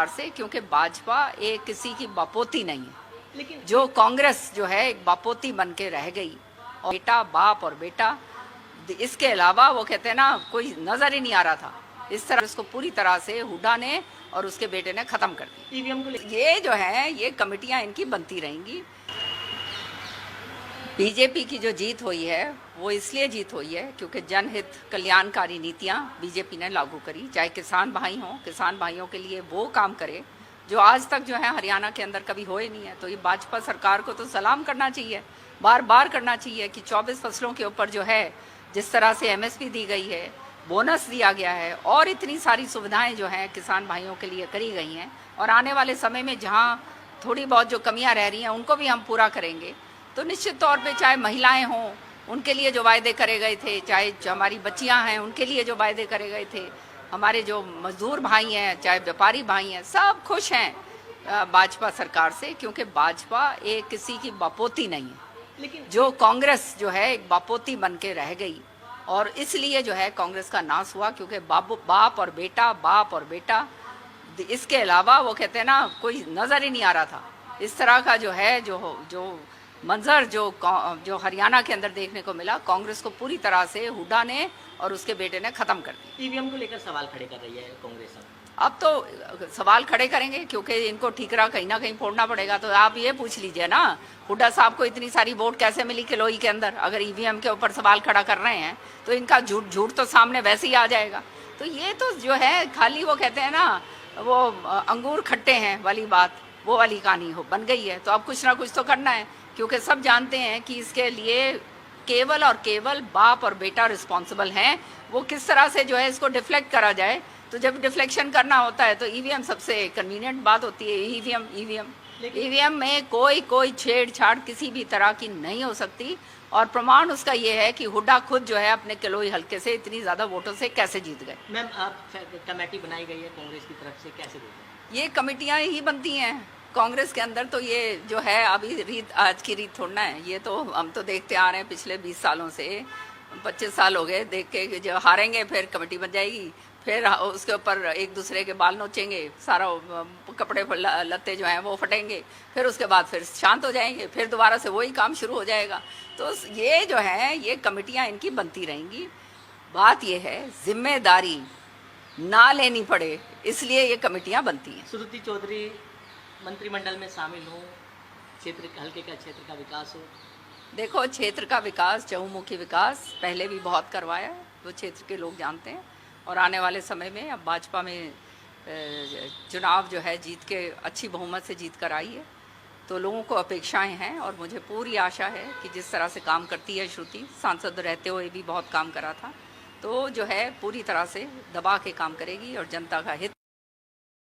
से, क्योंकि भाजपा एक किसी की बापोती नहीं है। लेकिन जो कांग्रेस जो है एक बापोती बन के रह गई, और बेटा बाप और बेटा, इसके अलावा वो कहते हैं ना कोई नजर ही नहीं आ रहा था। इस तरह इसको पूरी तरह से हुड्डा ने और उसके बेटे ने खत्म कर दी। ईवीएम को ये जो है ये कमेटियां इनकी बनती रहेंगी। बीजेपी की जो जीत हुई है वो इसलिए जीत हुई है क्योंकि जनहित कल्याणकारी नीतियां बीजेपी ने लागू करी। चाहे किसान भाई हों, किसान भाइयों के लिए वो काम करे जो आज तक जो है हरियाणा के अंदर कभी हुए नहीं है। तो ये भाजपा सरकार को तो सलाम करना चाहिए, बार बार करना चाहिए कि 24 फसलों के ऊपर जो है जिस तरह से एमएसपी दी गई है, बोनस दिया गया है और इतनी सारी सुविधाएं जो हैं किसान भाइयों के लिए करी गई हैं, और आने वाले समय में जहां थोड़ी बहुत जो कमियां रह रही हैं उनको भी हम पूरा करेंगे। तो निश्चित तौर पे चाहे महिलाएं हों उनके लिए जो वायदे करे गए थे, चाहे जो हमारी बच्चियां हैं उनके लिए जो वायदे करे गए थे, हमारे जो मजदूर भाई हैं, चाहे व्यापारी भाई हैं, सब खुश हैं भाजपा सरकार से, क्योंकि भाजपा एक किसी की बापोती नहीं है। लेकिन जो कांग्रेस जो है एक बापोती बन के रह गई, और इसलिए जो है कांग्रेस का नाश हुआ, क्योंकि बाप और बेटा, इसके अलावा वो कहते हैं ना कोई नजर ही नहीं आ रहा था। इस तरह का जो है जो मंजर जो हरियाणा के अंदर देखने को मिला, कांग्रेस को पूरी तरह से हुड्डा ने और उसके बेटे ने खत्म कर दिया। ईवीएम को लेकर सवाल खड़े कर रही है कांग्रेस। अब तो सवाल खड़े करेंगे क्योंकि इनको ठीकरा कहीं ना कहीं फोड़ना पड़ेगा। तो आप ये पूछ लीजिए ना, हुड्डा साहब को इतनी सारी वोट कैसे मिली किलोई के अंदर? अगर ईवीएम के ऊपर सवाल खड़ा कर रहे हैं तो इनका झूठ तो सामने वैसे ही आ जाएगा। तो ये तो जो है खाली वो कहते हैं ना वो अंगूर खट्टे हैं वाली बात, वो वाली कहानी बन गई है। तो अब कुछ ना कुछ तो करना है, क्योंकि सब जानते हैं कि इसके लिए केवल और केवल बाप और बेटा रिस्पॉन्सिबल हैं। वो किस तरह से जो है इसको डिफ्लेक्ट करा जाए, तो जब डिफ्लेक्शन करना होता है तो ईवीएम सबसे कन्वीनियंट बात होती है। ईवीएम में कोई छेड़छाड़ किसी भी तरह की नहीं हो सकती, और प्रमाण उसका ये है कि हुड्डा खुद जो है अपने किलोई हल्के से इतनी ज्यादा वोटों से कैसे जीत गए। मैम, आप कमेटी बनाई गई है कांग्रेस की तरफ से, कैसे देखते हैं? ये कमेटियां ही बनती हैं कांग्रेस के अंदर। तो ये जो है अभी रीत आज की रीत थोड़ना है, ये तो हम तो देखते आ रहे हैं पिछले 20 सालों से। 25 साल हो गए देख के, जो हारेंगे फिर कमेटी बन जाएगी, फिर उसके ऊपर एक दूसरे के बाल नोचेंगे, सारा कपड़े लत्ते जो हैं वो फटेंगे, फिर उसके बाद फिर शांत हो जाएंगे, फिर दोबारा से वही काम शुरू हो जाएगा। तो ये जो है ये कमेटियां इनकी बनती रहेंगी। बात ये है जिम्मेदारी ना लेनी पड़े, इसलिए ये कमेटियां बनती हैं। श्रुति चौधरी मंत्रिमंडल में शामिल हो, क्षेत्र हल्के का क्षेत्र का विकास हो। देखो, क्षेत्र का विकास, चहुमुखी विकास पहले भी बहुत करवाया, वो क्षेत्र के लोग जानते हैं। और आने वाले समय में अब भाजपा में चुनाव जो है जीत के अच्छी बहुमत से जीत कर आई है, तो लोगों को अपेक्षाएं हैं, और मुझे पूरी आशा है कि जिस तरह से काम करती है श्रुति, सांसद रहते हुए भी बहुत काम करा था, तो जो है पूरी तरह से दबा के काम करेगी और जनता का हित